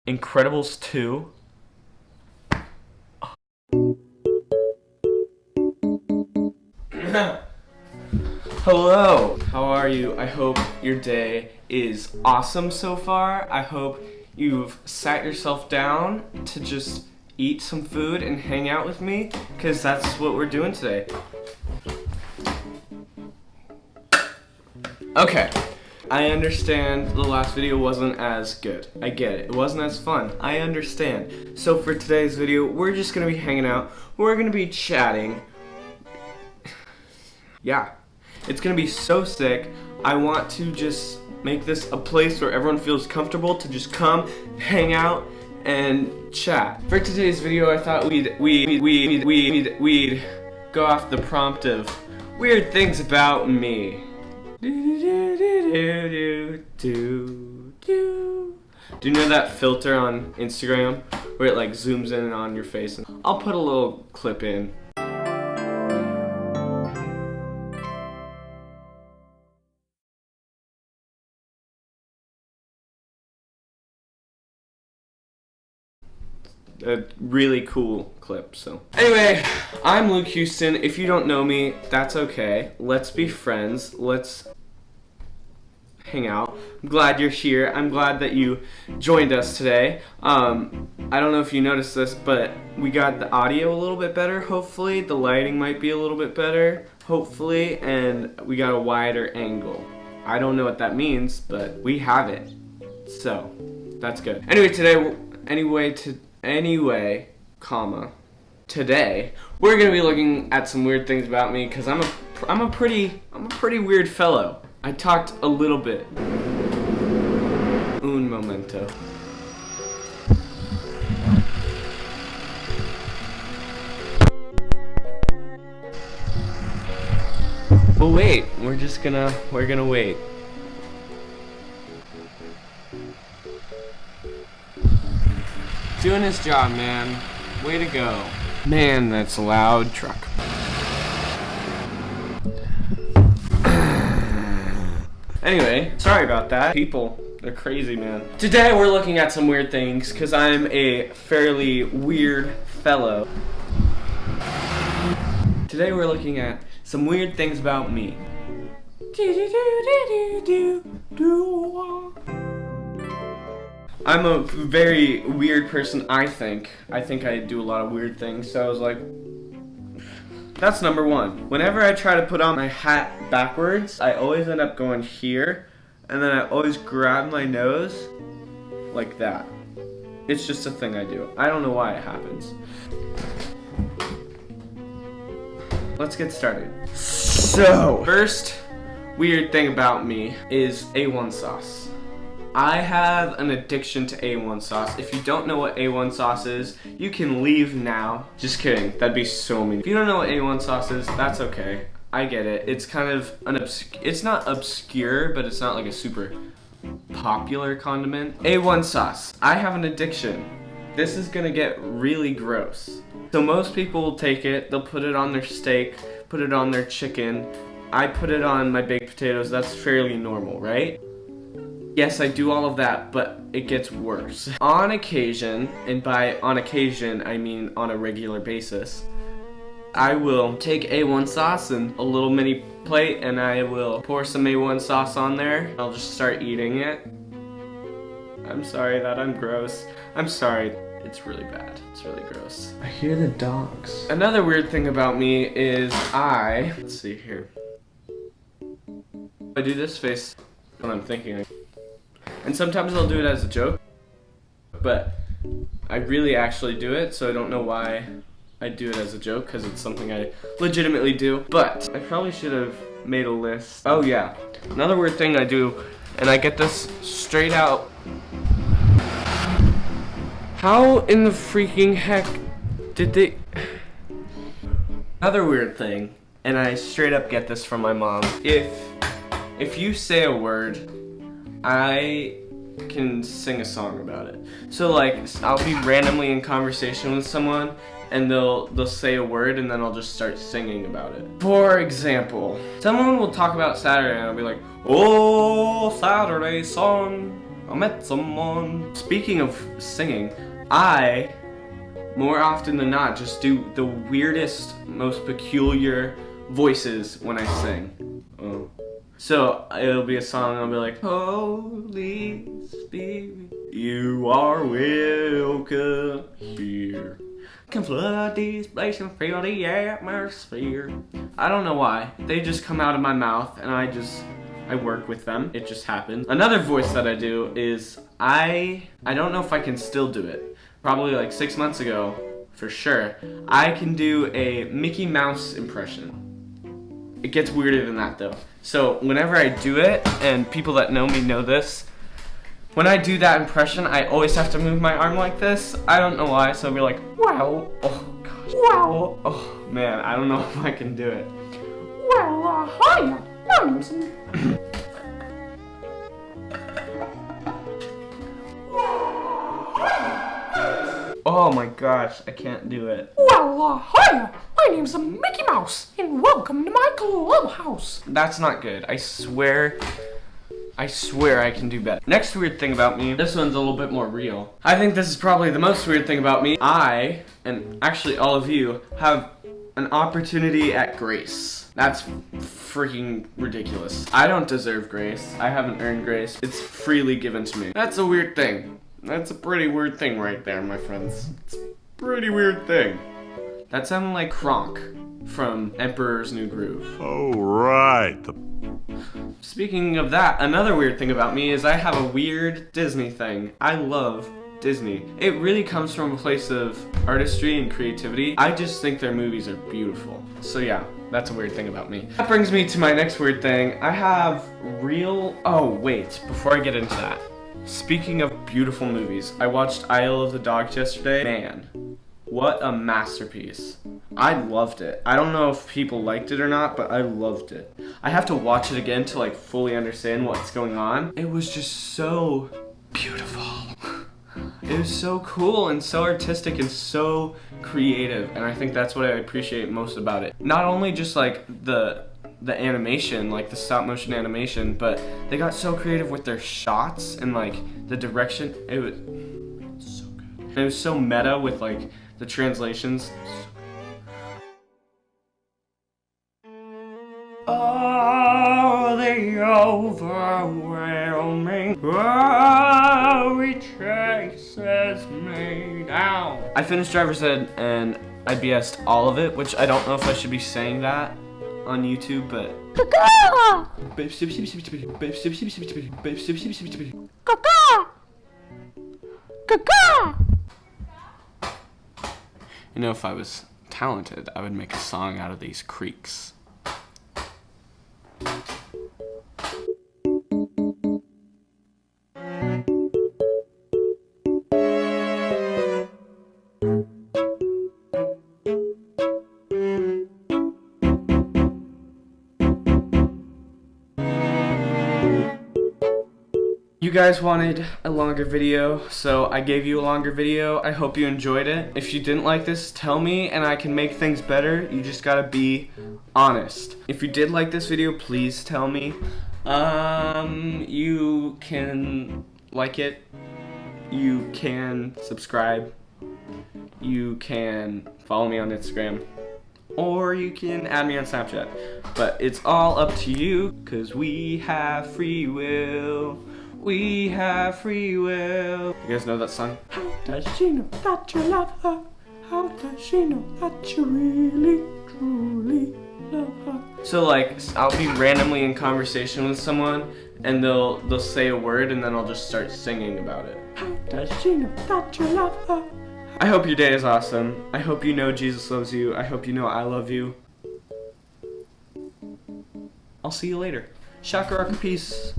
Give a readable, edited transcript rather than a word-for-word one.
Incredibles 2. Hello, how are you? I hope your day is awesome so far. I hope you've sat yourself down to just eat some food and hang out with me, because that's what we're doing today. Okay, I understand the last video wasn't as good. I get it. It wasn't as fun. I understand. So for today's video, we're just gonna be hanging out. We're gonna be chatting. Yeah, it's gonna be so sick. I want to just make this a place where everyone feels comfortable to just come, hang out, and chat. For today's video, I thought we'd go off the prompt of weird things about me. Do you know that filter on Instagram where it like zooms in on your face? I'll put a little clip in. A really cool clip. So anyway, I'm Luke Houston. If you don't know me, that's okay. Let's be friends. Let's hang out. I'm glad you're here. I'm glad that you joined us today. I don't know if you noticed this, but we got the audio a little bit better, hopefully. The lighting might be a little bit better, hopefully, and we got a wider angle. I don't know what that means, but we have it. So, that's good. Anyway, today today we're gonna be looking at some weird things about me, because I'm a pretty weird fellow. I talked a little bit. Un momento. Well, wait. We're gonna wait. Doing his job, man. Way to go. Man, that's a loud truck. Anyway, sorry about that. People, they're crazy, man. Today we're looking at some weird things, because I'm a fairly weird fellow. Today we're looking at some weird things about me. I'm a very weird person, I think. I think I do a lot of weird things, so I was like, that's number one. Whenever I try to put on my hat backwards, I always end up going here, and then I always grab my nose like that. It's just a thing I do. I don't know why it happens. Let's get started. So, first weird thing about me is A1 sauce. I have an addiction to A1 sauce. If you don't know what A1 sauce is, you can leave now. Just kidding, that'd be so mean. If you don't know what A1 sauce is, that's okay. I get it. It's kind of it's not obscure, but it's not like a super popular condiment. A1 sauce. I have an addiction. This is gonna get really gross. So most people will take it, they'll put it on their steak, put it on their chicken. I put it on my baked potatoes. That's fairly normal, right? Yes, I do all of that, but it gets worse. On occasion, and by on occasion, I mean on a regular basis, I will take A1 sauce and a little mini plate, and I will pour some A1 sauce on there. I'll just start eating it. I'm sorry that I'm gross. I'm sorry. It's really bad. It's really gross. I hear the dogs. Another weird thing about me is let's see here. I do this face when I'm thinking. And sometimes I'll do it as a joke, but I really actually do it, so I don't know why I do it as a joke, because it's something I legitimately do. But I probably should have made a list. Oh yeah, another weird thing I do, and I get this straight out. How in the freaking heck did they... Another weird thing, and I straight up get this from my mom. If you say a word, I can sing a song about it. So like, I'll be randomly in conversation with someone, and they'll say a word, and then I'll just start singing about it. For example, someone will talk about Saturday, and I'll be like, "Oh, Saturday song, I met someone. Speaking of singing, I, more often than not, just do the weirdest, most peculiar voices when I sing. Oh. So it'll be a song and I'll be like, Holy Spirit, you are welcome here. Can flood this place and fill the atmosphere. I don't know why. They just come out of my mouth and I work with them. It just happens. Another voice that I do is I don't know if I can still do it. Probably like 6 months ago, for sure. I can do a Mickey Mouse impression. It gets weirder than that though. So whenever I do it, and people that know me know this, when I do that impression, I always have to move my arm like this. I don't know why, so I'll be like, wow, oh gosh, wow, oh man, I don't know if I can do it. Well, hiya, my name's... Oh my gosh, I can't do it. Well, hiya, my name's Mickey Mouse, and welcome to my clubhouse. That's not good, I swear I can do better. Next weird thing about me, this one's a little bit more real. I think this is probably the most weird thing about me. I, and actually all of you, have an opportunity at grace. That's freaking ridiculous. I don't deserve grace. I haven't earned grace. It's freely given to me. That's a weird thing. That's a pretty weird thing right there, my friends. It's a pretty weird thing. That sounded like Kronk from Emperor's New Groove. Oh, right. Speaking of that, another weird thing about me is I have a weird Disney thing. I love Disney. It really comes from a place of artistry and creativity. I just think their movies are beautiful. So yeah, that's a weird thing about me. That brings me to my next weird thing. I have oh wait, before I get into that. Speaking of beautiful movies, I watched Isle of the Dogs yesterday. Man, what a masterpiece. I loved it. I don't know if people liked it or not, but I loved it. I have to watch it again to like fully understand what's going on. It was just so beautiful. It was so cool and so artistic and so creative, and I think that's what I appreciate most about it. Not only just like the animation, like the stop motion animation, but they got so creative with their shots and like the direction. It was so good. And it was so meta with like the translations. Oh, the overwhelming glory chases me down. I finished Driver's Ed and I BS'd all of it, which I don't know if I should be saying that on YouTube, but you know, if I was talented, I would make a song out of these creeks. You guys wanted a longer video, so I gave you a longer video. I hope you enjoyed it. If you didn't like this, tell me and I can make things better. You just gotta be honest. If you did like this video, please tell me. You can like it. You can subscribe. You can follow me on Instagram. Or you can add me on Snapchat. But it's all up to you, 'cause we have free will. We have free will. You guys know that song? How does she know that you love her? How does she know that you really, truly love her? So like, I'll be randomly in conversation with someone and they'll say a word and then I'll just start singing about it. How does she know that you love her? I hope your day is awesome. I hope you know Jesus loves you. I hope you know I love you. I'll see you later. Shakaraka, peace.